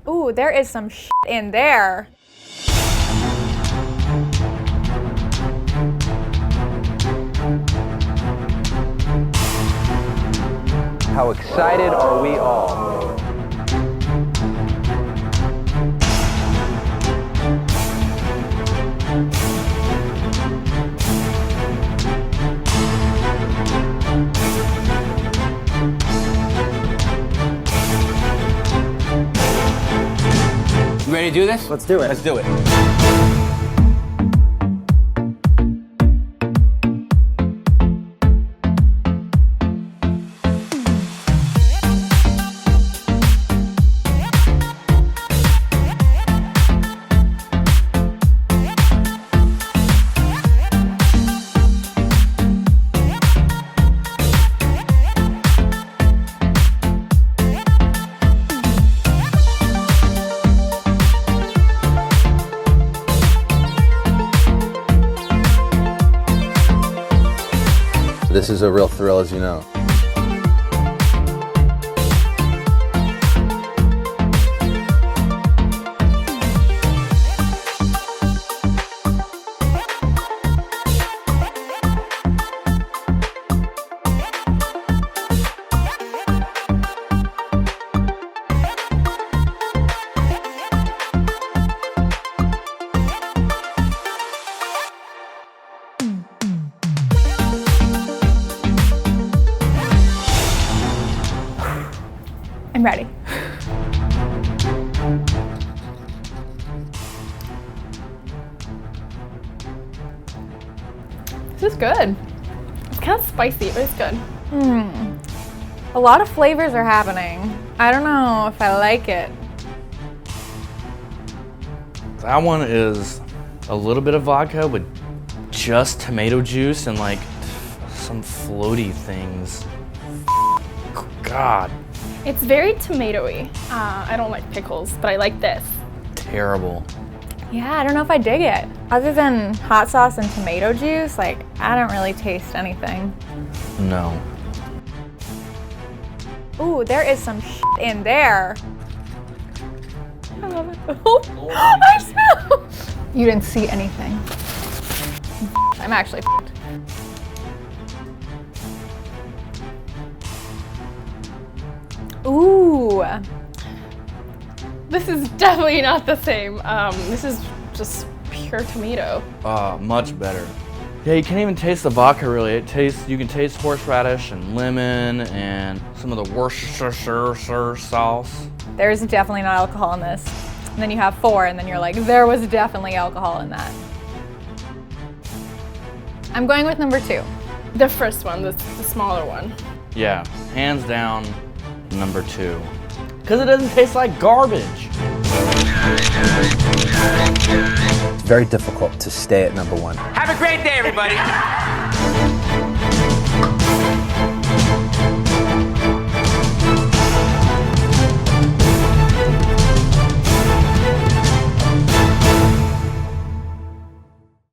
Ooh, there is some shit in there. How excited are we all? You ready to do this? Let's do it. Let's do it. This is a real thrill, as you know. I'm ready. This is good. It's kind of spicy, but it's good. A lot of flavors are happening. I don't know if I like it. That one is a little bit of vodka with just tomato juice and like some floaty things. God. It's very tomatoey. I don't like pickles, but I like this. Terrible. Yeah, I don't know if I dig it. Other than hot sauce and tomato juice, like, I don't really taste anything. No. Ooh, there is some shit in there. I love it. Oh, I smell. You didn't see anything. I'm actually f***ed. Ooh. This is definitely not the same. This is just pure tomato. Much better. Yeah, you can't even taste the vodka really. You can taste horseradish and lemon and some of the Worcestershire sauce. There's definitely not alcohol in this. And then you have 4, and then you're like, there was definitely alcohol in that. I'm going with number 2. The first one, the smaller one. Yeah, hands down, number 2. Because it doesn't taste like garbage. Very difficult to stay at number 1. Have a great day, everybody.